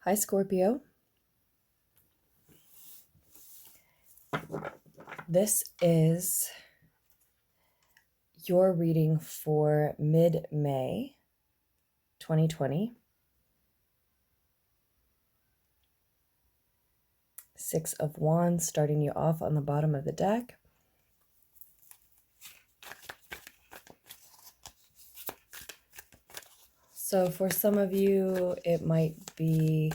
Hi, Scorpio. This is your reading for mid-May 2020. Six of Wands starting you off on the bottom of the deck. So for some of you, it might be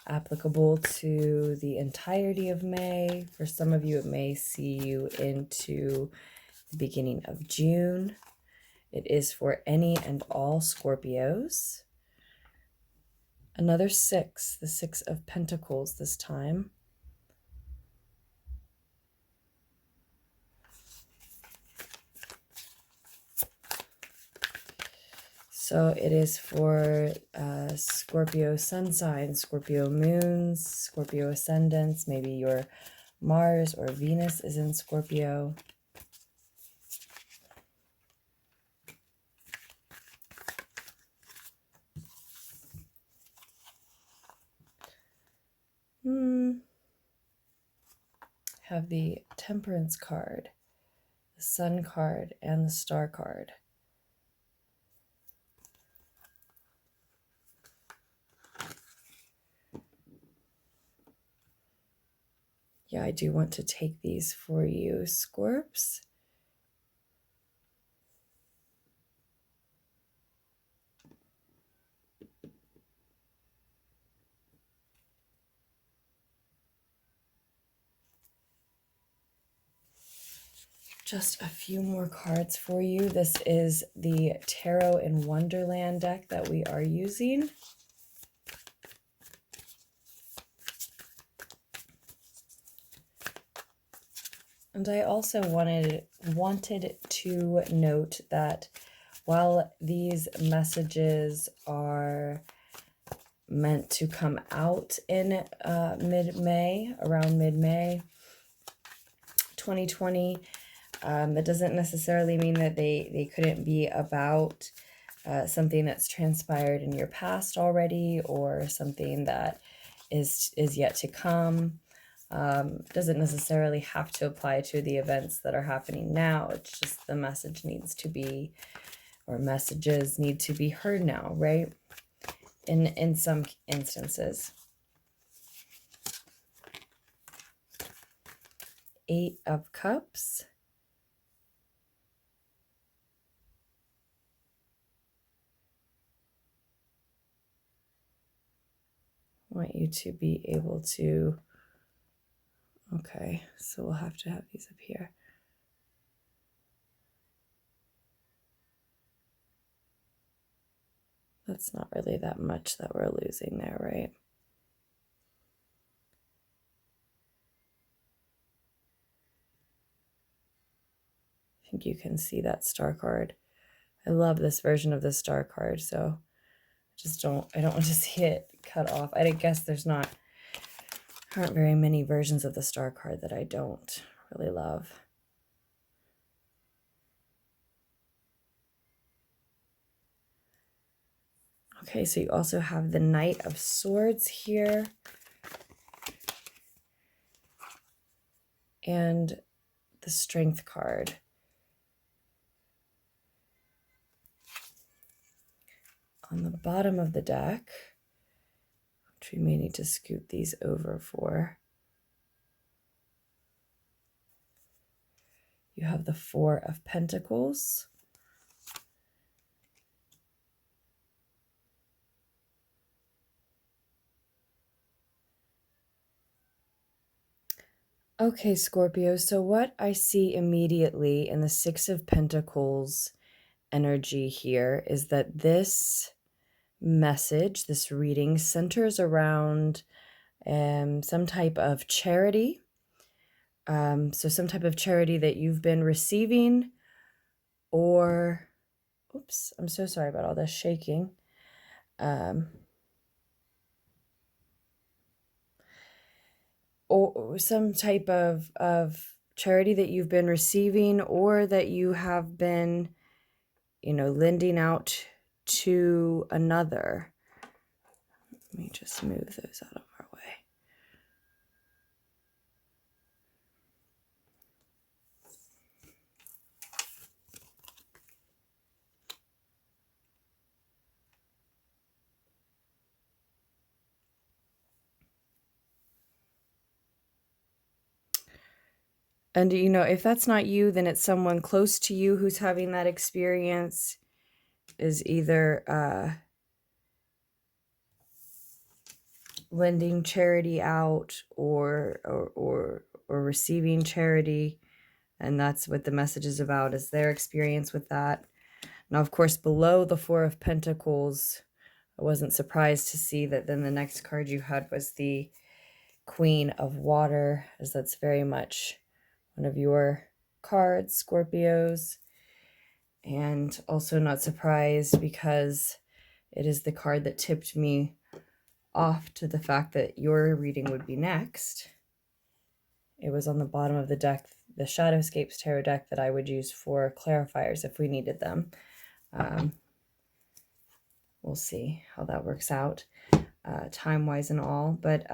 applicable to the entirety of May. For some of you, it may see you into the beginning of June. It is for any and all Scorpios. Another six, the Six of Pentacles this time. So it is for Scorpio sun signs, Scorpio moons, Scorpio ascendants. Maybe your Mars or Venus is in Scorpio. Have the Temperance card, the Sun card, and the Star card. Yeah, I do want to take these for you, Scorps. Just a few more cards for you. This is the Tarot in Wonderland deck that we are using. And I also wanted to note that while these messages are meant to come out in mid-May, around mid-May 2020, that doesn't necessarily mean that they couldn't be about something that's transpired in your past already, or something that is yet to come. Doesn't necessarily have to apply to the events that are happening now. It's just the message needs to be, or messages need to be heard now, right? In some instances. Eight of Cups. I want you to be able to, okay, so we'll have to have these up here. That's not really that much that we're losing there, right? I think you can see that Star card. I love this version of the Star card, so I don't want to see it cut off. I guess aren't very many versions of the Star card that I don't really love. Okay, so you also have the Knight of Swords here. And the Strength card. On the bottom of the deck, which we may need to scoot these over for, you have the Four of Pentacles. Okay, Scorpio, so what I see immediately in the Six of Pentacles energy here is that this message, this reading, centers around some type of charity. So some type of charity that you've been receiving, or, oops, I'm so sorry about all this shaking. Or some type of charity that you've been receiving, or that you have been, lending out to another. Let me just move those out of our way. And, you know, if that's not you, then it's someone close to you who's having that experience, is either lending charity out or receiving charity. And that's what the message is about, is their experience with that. Now, of course, below the Four of Pentacles, I wasn't surprised to see that then the next card you had was the Queen of Water, as that's very much one of your cards, Scorpios. And also not surprised because it is the card that tipped me off to the fact that your reading would be next. It was on the bottom of the deck, the Shadowscapes tarot deck that I would use for clarifiers if we needed them. We'll see how that works out, time-wise and all. But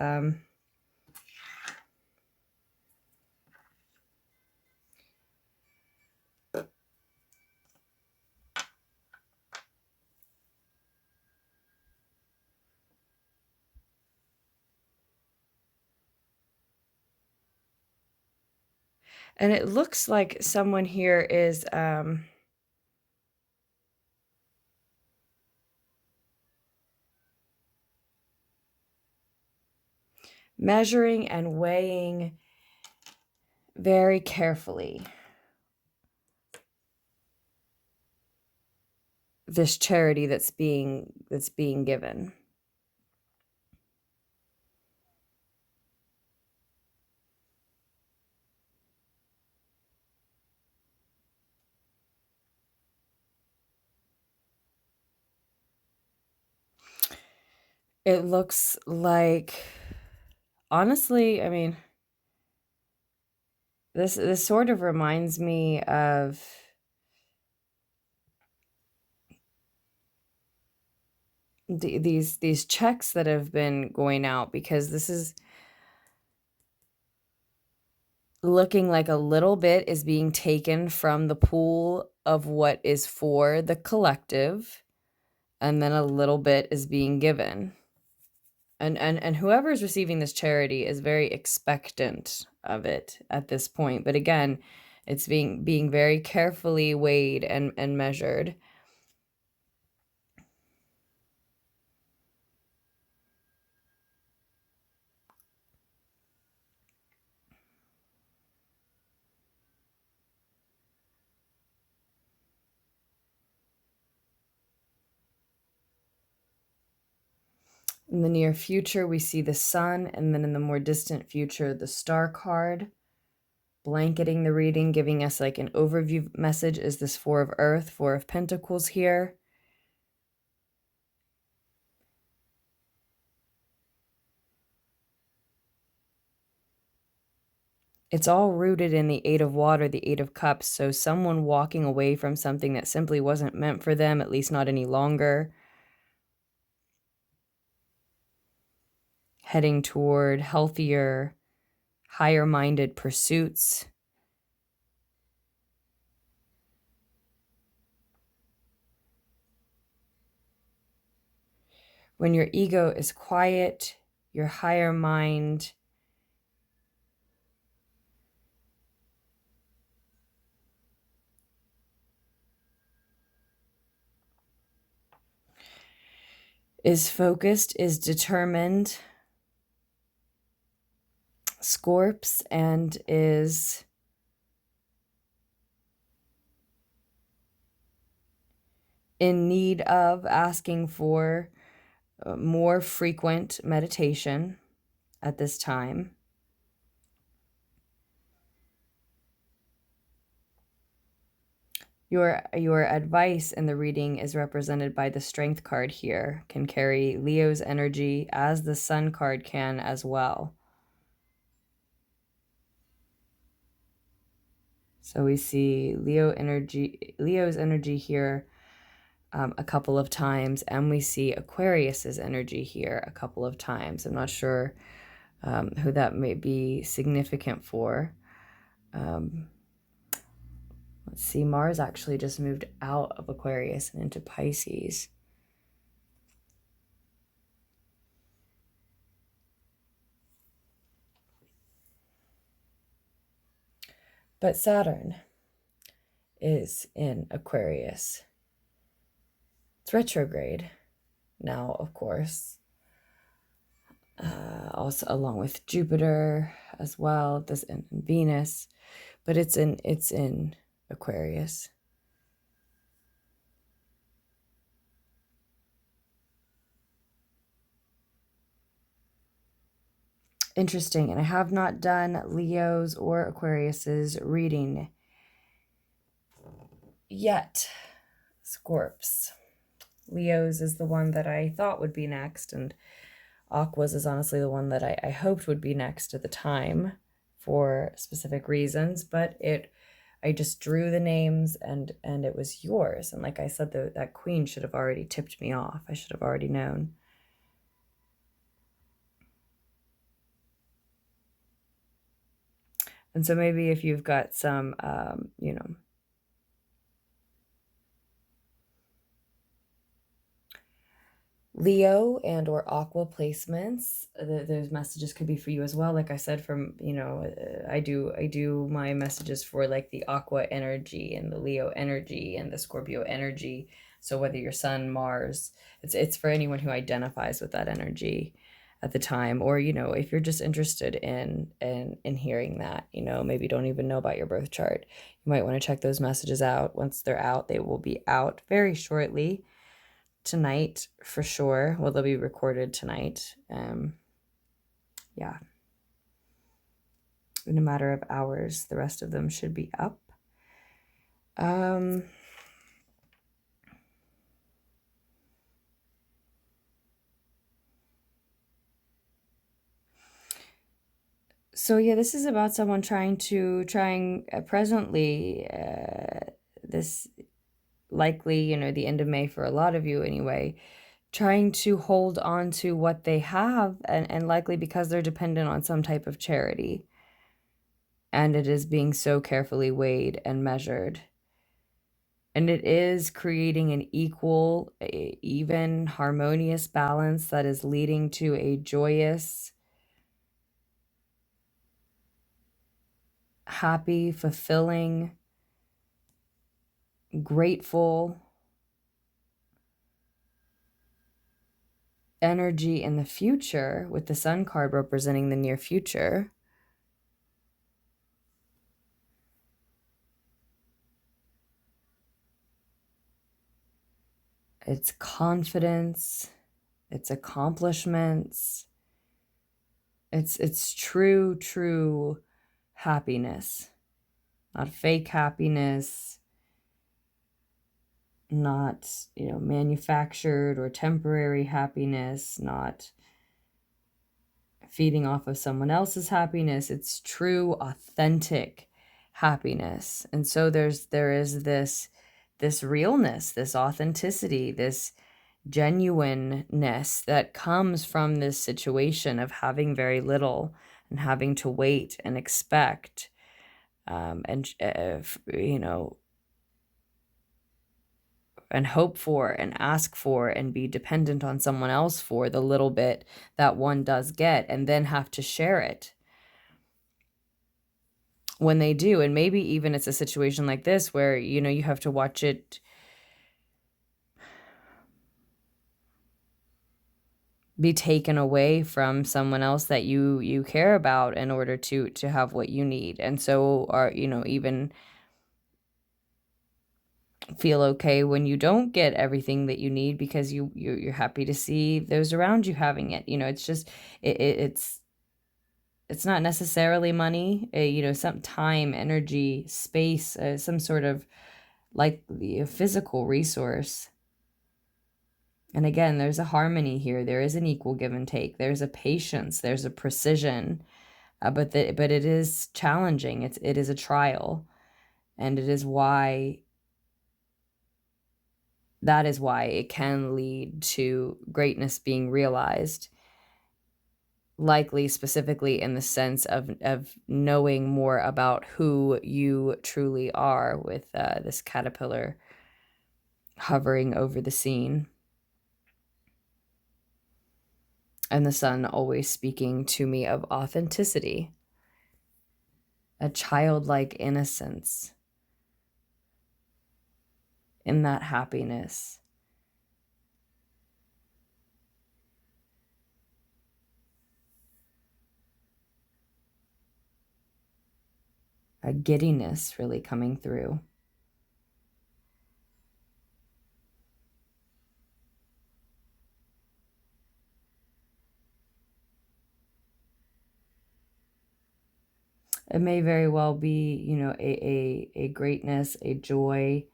and it looks like someone here is measuring and weighing very carefully this charity that's being given. It looks like, honestly, I mean, this sort of reminds me of these checks that have been going out, because this is looking like a little bit is being taken from the pool of what is for the collective, and then a little bit is being given. And whoever is receiving this charity is very expectant of it at this point. But again, it's being very carefully weighed and measured. In the near future, we see the sun, and then in the more distant future, the star card, blanketing the reading, giving us like an overview message is this Four of Earth, Four of Pentacles here. It's all rooted in the Eight of Water, the Eight of Cups, so someone walking away from something that simply wasn't meant for them, at least not any longer. Heading toward healthier, higher-minded pursuits. When your ego is quiet, your higher mind is focused, is determined, Scorps, and is in need of asking for more frequent meditation at this time. Your advice in the reading is represented by the Strength card here, can carry Leo's energy as the Sun card can as well. So we see Leo's energy here a couple of times, and we see Aquarius's energy here a couple of times. I'm not sure who that may be significant for. Let's see, Mars actually just moved out of Aquarius and into Pisces. But Saturn is in Aquarius. It's retrograde now, of course. Also along with Jupiter as well, this and Venus, but it's in Aquarius. Interesting, and I have not done Leo's or Aquarius's reading yet. Scorps. Leo's is the one that I thought would be next, and Aqua's is honestly the one that I hoped would be next at the time for specific reasons, but I just drew the names and it was yours. And like I said, that queen should have already tipped me off. I should have already known. And so maybe if you've got some, you know, Leo and or Aqua placements, those messages could be for you as well. Like I said, from, you know, I do my messages for like the Aqua energy and the Leo energy and the Scorpio energy. So whether your Sun, Mars, it's for anyone who identifies with that energy at the time, or, you know, if you're just interested in hearing that, you know, maybe you don't even know about your birth chart, you might want to check those messages out. Once they're out, they will be out very shortly. Tonight for sure. Well, they'll be recorded tonight. Yeah. In a matter of hours, the rest of them should be up. So yeah, this is about someone trying presently, this likely, you know, the end of May for a lot of you anyway, trying to hold on to what they have, and likely because they're dependent on some type of charity. And it is being so carefully weighed and measured. And it is creating an equal, even, harmonious balance that is leading to a joyous, happy, fulfilling, grateful energy in the future, with the Sun card representing the near future. It's confidence, it's accomplishments, it's true happiness, not fake happiness, not, you know, manufactured or temporary happiness, not feeding off of someone else's happiness. It's true, authentic happiness. And so there is this realness, this authenticity, this genuineness that comes from this situation of having very little and having to wait and expect, and you know, and hope for and ask for and be dependent on someone else for the little bit that one does get, and then have to share it when they do. And maybe even it's a situation like this where, you know, you have to watch it be taken away from someone else that you care about in order to have what you need. And so, are, you know, even feel okay when you don't get everything that you need, because you're happy to see those around you having it. You know, it's just it's not necessarily money, you know, some time, energy, space, some sort of like the physical resource. And again, there's a harmony here. There is an equal give and take. There's a patience. There's a precision. But it is challenging. It is a trial, and it is why that is why it can lead to greatness being realized, likely specifically in the sense of knowing more about who you truly are, with this caterpillar hovering over the scene. And the sun always speaking to me of authenticity, a childlike innocence in that happiness. A giddiness really coming through. It may very well be, you know, a greatness, a joy,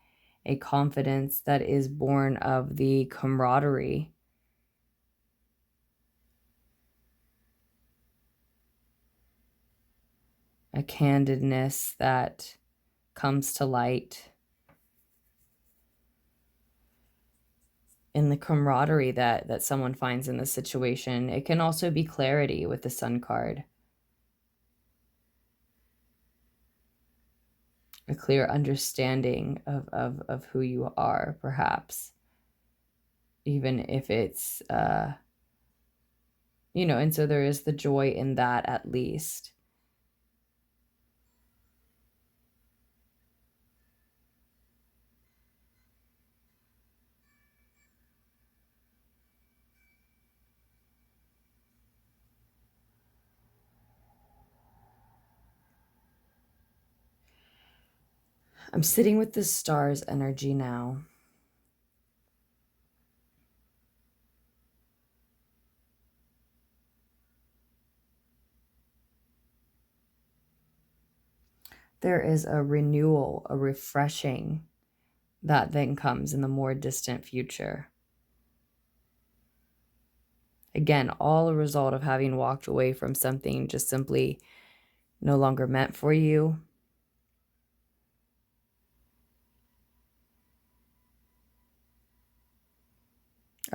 a confidence that is born of the camaraderie, a candidness that comes to light in the camaraderie that someone finds in this situation. It can also be clarity with the Sun card. A clear understanding of who you are, perhaps. Even if it's, you know, and so there is the joy in that, at least. I'm sitting with the stars energy now. There is a renewal, a refreshing that then comes in the more distant future. Again, all a result of having walked away from something just simply no longer meant for you.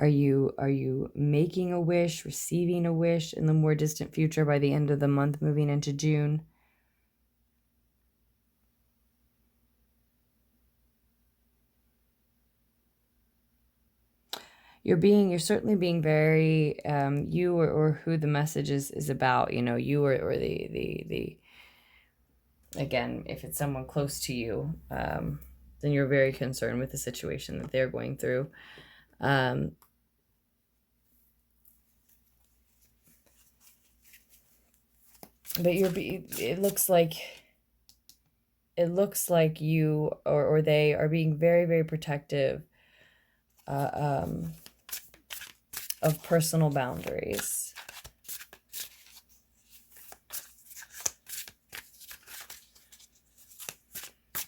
Are you making a wish, receiving a wish in the more distant future by the end of the month, moving into June? You're certainly being very, you or who the message is about, you know, you or the again, if it's someone close to you, then you're very concerned with the situation that they're going through. But it looks like you or they are being very, very protective of personal boundaries.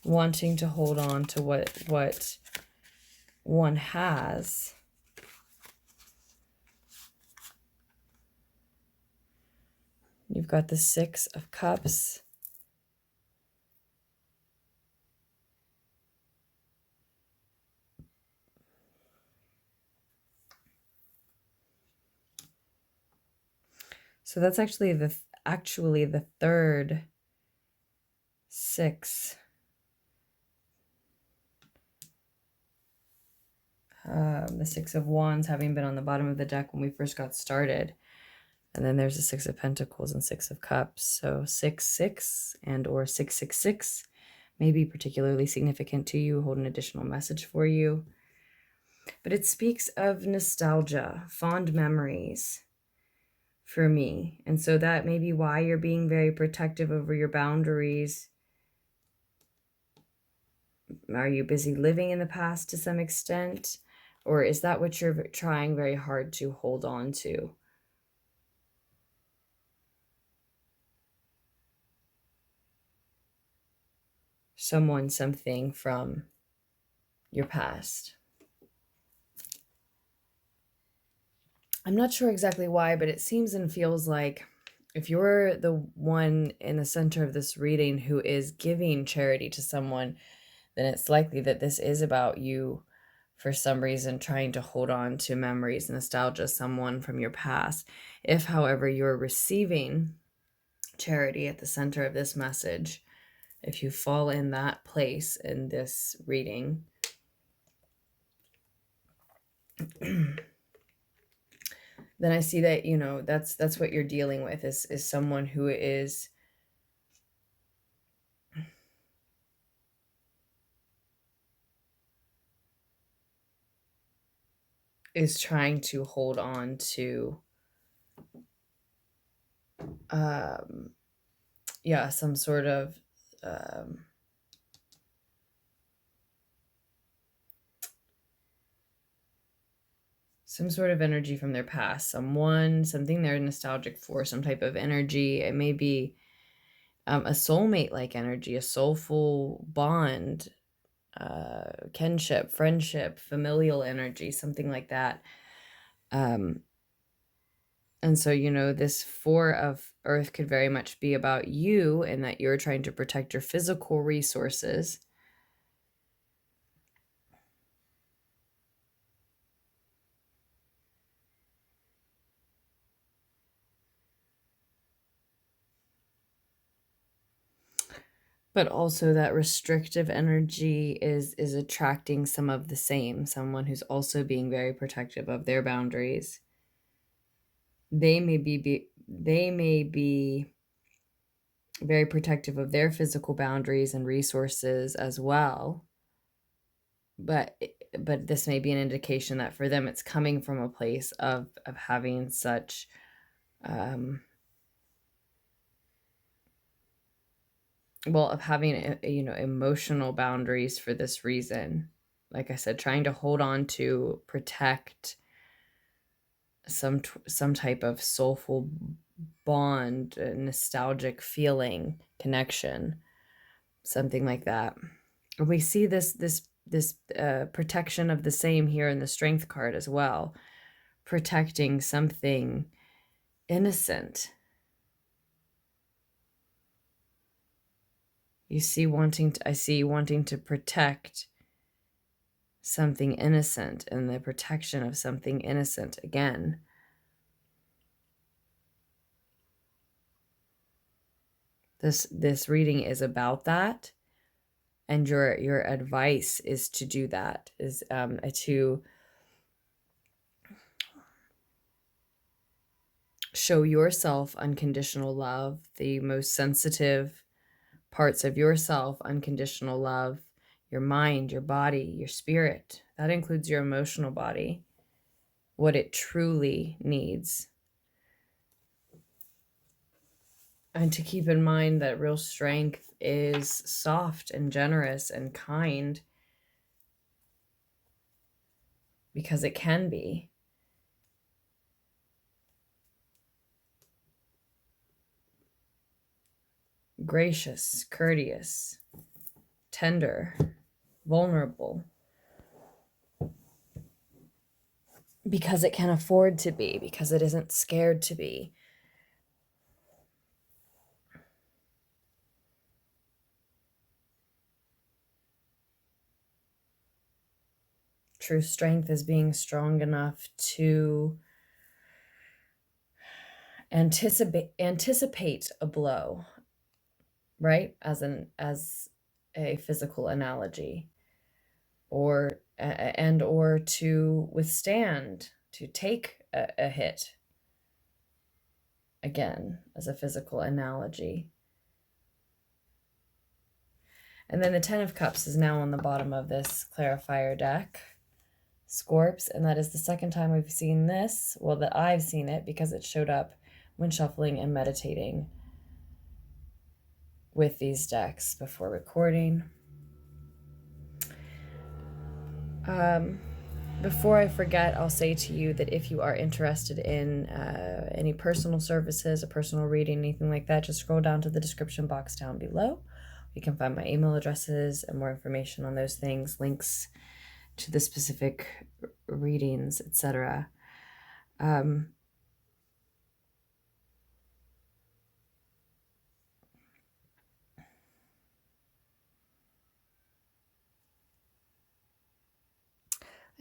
Wanting to hold on to what one has. You've got the Six of Cups. So that's actually the third six. The Six of Wands having been on the bottom of the deck when we first got started. And then there's the Six of Pentacles and Six of Cups. So 6-6 and or 666 may be particularly significant to you, hold an additional message for you. But it speaks of nostalgia, fond memories for me. And so that may be why you're being very protective over your boundaries. Are you busy living in the past to some extent? Or is that what you're trying very hard to hold on to? Someone, something from your past. I'm not sure exactly why, but it seems and feels like if you're the one in the center of this reading who is giving charity to someone, then it's likely that this is about you for some reason trying to hold on to memories, nostalgia, someone from your past. If, however, you're receiving charity at the center of this message, if you fall in that place in this reading, then I see that, you know, that's what you're dealing with, is someone who is trying to hold on to yeah, some sort of energy from their past, something they're nostalgic for, some type of energy. It may be a soulmate like energy, a soulful bond, kinship, friendship, familial energy, something like that. And so, you know, this Four of Earth could very much be about you, and that you're trying to protect your physical resources. But also that restrictive energy is attracting some of the same, someone who's also being very protective of their boundaries. They may be very protective of their physical boundaries and resources as well. But this may be an indication that for them it's coming from a place of having such of having, you know, emotional boundaries for this reason. Like I said, trying to hold on to, protect some type of soulful bond, nostalgic feeling, connection, something like that. We see this protection of the same here in the Strength card as well, protecting something innocent. I see wanting to protect something innocent, and the protection of something innocent again. This reading is about that, and your advice is to do that, is to show yourself unconditional love, the most sensitive parts of yourself, unconditional love, your mind, your body, your spirit. That includes your emotional body, what it truly needs. And to keep in mind that real strength is soft and generous and kind, because it can be. Gracious, courteous, tender, vulnerable. Because it can afford to be, because it isn't scared to be. True strength is being strong enough to anticipate a blow, right? As a physical analogy, or to withstand, to take a hit, again, as a physical analogy. And then the Ten of Cups is now on the bottom of this clarifier deck, Scorps, and that is the second time we've seen this, well, that I've seen it, because it showed up when shuffling and meditating with these decks before recording. Before I forget, I'll say to you that if you are interested in any personal services, a personal reading, anything like that, just scroll down to the description box down below. You can find my email addresses and more information on those things, links to the specific readings, etc.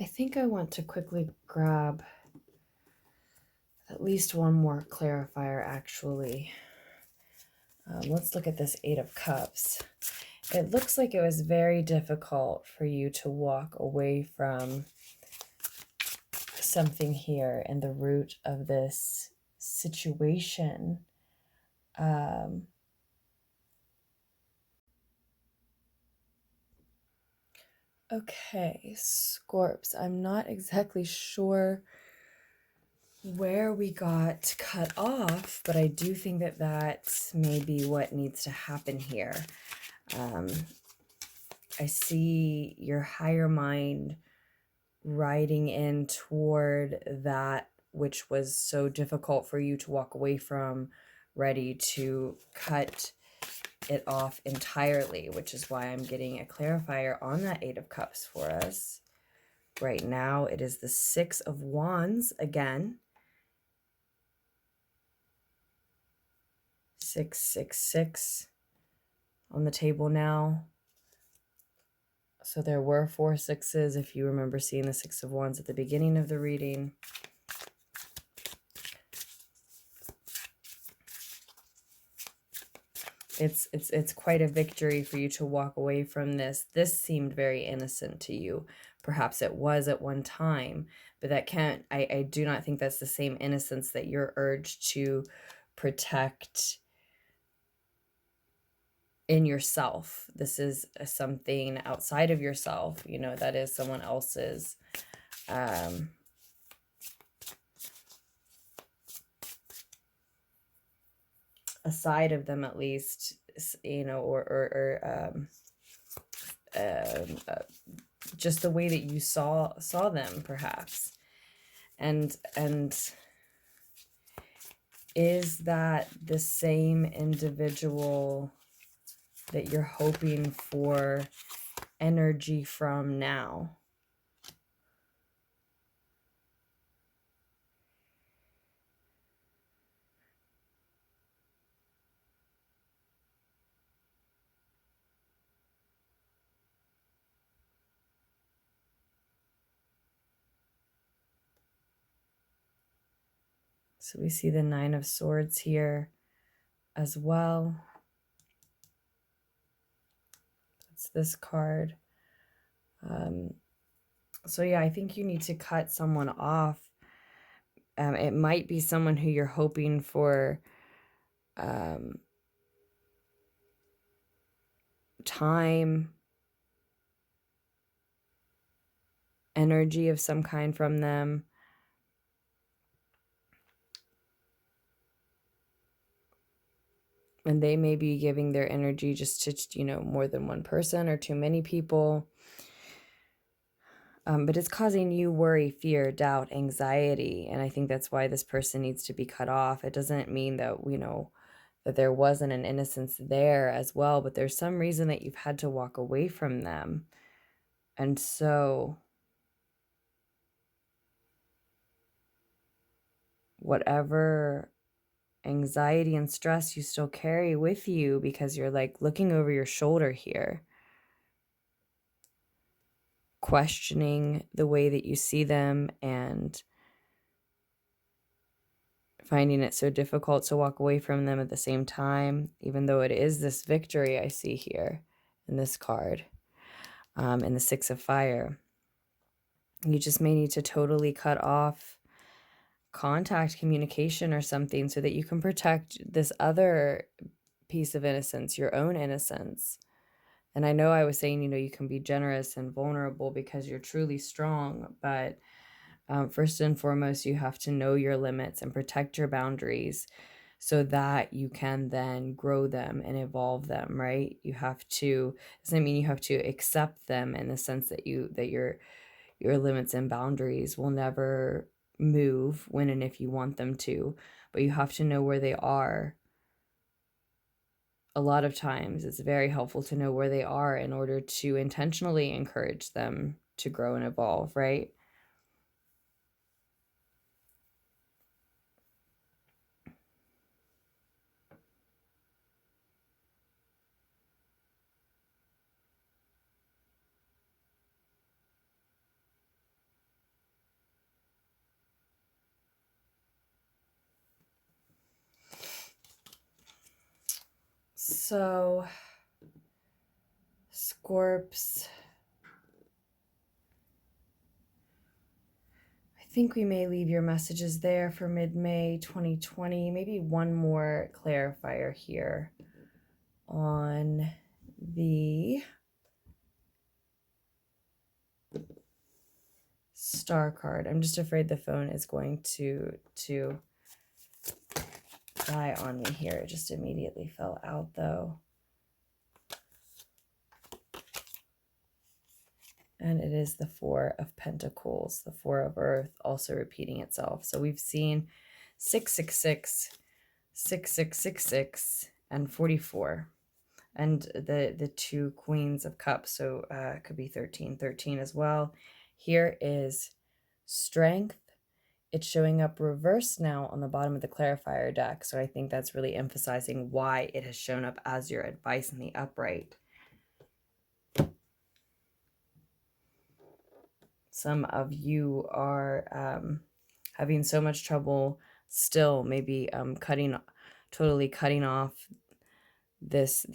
I think I want to quickly grab at least one more clarifier, actually. Let's look at this Eight of Cups. It looks like it was very difficult for you to walk away from something here and the root of this situation. Okay, Scorps, I'm not exactly sure where we got cut off, but I do think that that may be what needs to happen here. I see your higher mind riding in toward that which was so difficult for you to walk away from, ready to cut it off entirely, which is why I'm getting a clarifier on that Eight of Cups for us. Right now, it is the Six of Wands again. 666 on the table now. So there were 4 sixes, if you remember seeing the Six of Wands at the beginning of the reading. It's quite a victory for you to walk away from this. This seemed very innocent to you. Perhaps it was at one time, but that can't, I do not think that's the same innocence that you're urged to protect in yourself. This is something outside of yourself, you know, that is someone else's a side of them, at least, you know, or just the way that you saw them, perhaps. And is that the same individual that you're hoping for energy from now? So we see the Nine of Swords here as well. That's this card. So yeah, I think you need to cut someone off. It might be someone who you're hoping for time, energy of some kind from them. And they may be giving their energy just to, you know, more than one person or too many people. But it's causing you worry, fear, doubt, anxiety. And I think that's why this person needs to be cut off. It doesn't mean that, you know, that there wasn't an innocence there as well, but there's some reason that you've had to walk away from them. And so whatever anxiety and stress you still carry with you, because you're like looking over your shoulder here, questioning the way that you see them and finding it so difficult to walk away from them at the same time, even though it is this victory I see here in this card, in the Six of Fire. You just may need to totally cut off contact, communication or something, so that you can protect this other piece of innocence, your own innocence. And I know I was saying, you know, you can be generous and vulnerable because you're truly strong, but first and foremost, you have to know your limits and protect your boundaries so that you can then grow them and evolve them, right? You have to, doesn't mean you have to accept them in the sense that your limits and boundaries will never move when and if you want them to, but you have to know where they are. A lot of times it's very helpful to know where they are in order to intentionally encourage them to grow and evolve, right? So, Scorps, I think we may leave your messages there for mid-May 2020. Maybe one more clarifier here on the star card. I'm just afraid the phone is going to die on me here. It just immediately fell out though. And it is the Four of Pentacles, the Four of Earth, also repeating itself. So we've seen 666, 6666, and 44. And the two Queens of Cups, so it could be 13 as well. Here is Strength. It's showing up reversed now on the bottom of the clarifier deck. So I think that's really emphasizing why it has shown up as your advice in the upright. Some of you are having so much trouble still, maybe totally cutting off this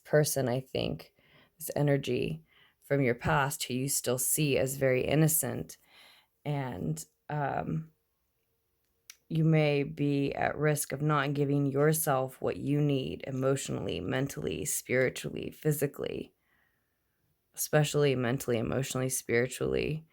person, I think, this energy from your past who you still see as very innocent. And you may be at risk of not giving yourself what you need emotionally, mentally, spiritually, physically, especially mentally, emotionally, spiritually.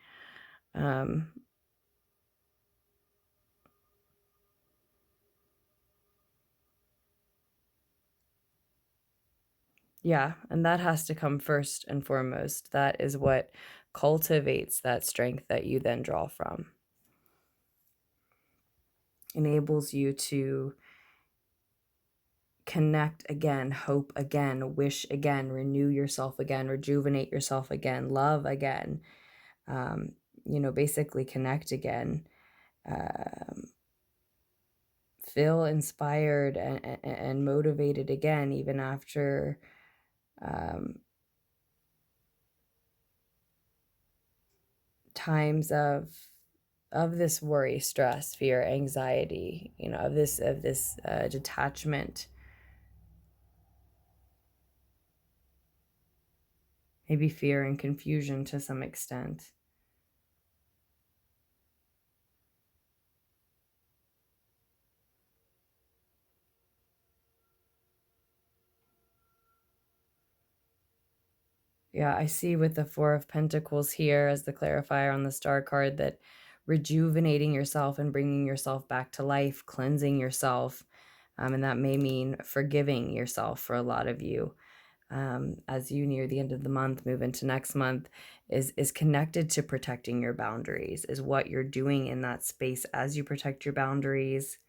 Yeah, and that has to come first and foremost. That is what cultivates that strength that you then draw from. Enables you to connect again, hope again, wish again, renew yourself again, rejuvenate yourself again, love again, basically connect again, feel inspired and motivated again, even after times of this worry, stress, fear, anxiety, of this detachment, maybe fear and confusion to some extent. Yeah, I see with the Four of Pentacles here as the clarifier on the star card that rejuvenating yourself and bringing yourself back to life, cleansing yourself, and that may mean forgiving yourself for a lot of you. As you near the end of the month, move into next month, is connected to protecting your boundaries, is what you're doing in that space as you protect your boundaries.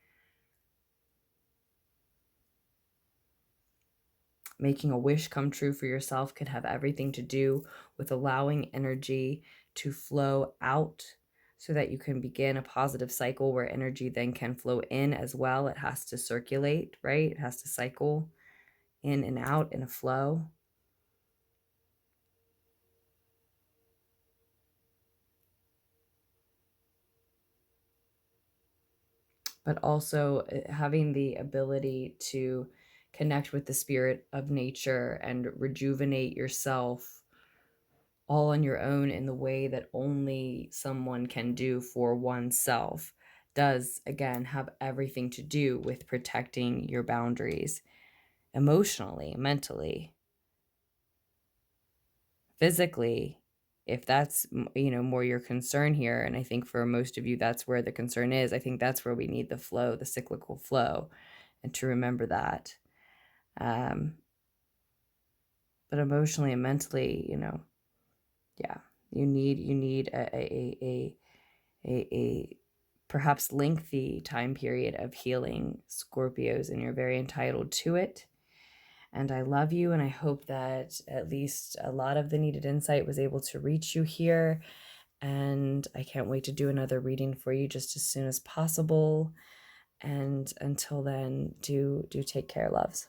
Making a wish come true for yourself could have everything to do with allowing energy to flow out so that you can begin a positive cycle where energy then can flow in as well. It has to circulate, right? It has to cycle in and out in a flow. But also having the ability to connect with the spirit of nature and rejuvenate yourself all on your own in the way that only someone can do for oneself does, again, have everything to do with protecting your boundaries emotionally, mentally, physically, if that's, more your concern here. And I think for most of you, that's where the concern is. I think that's where we need the flow, the cyclical flow, and to remember that. But emotionally and mentally, yeah, you need a perhaps lengthy time period of healing, Scorpios, and you're very entitled to it. And I love you, and I hope that at least a lot of the needed insight was able to reach you here. And I can't wait to do another reading for you just as soon as possible. And until then, do take care, loves.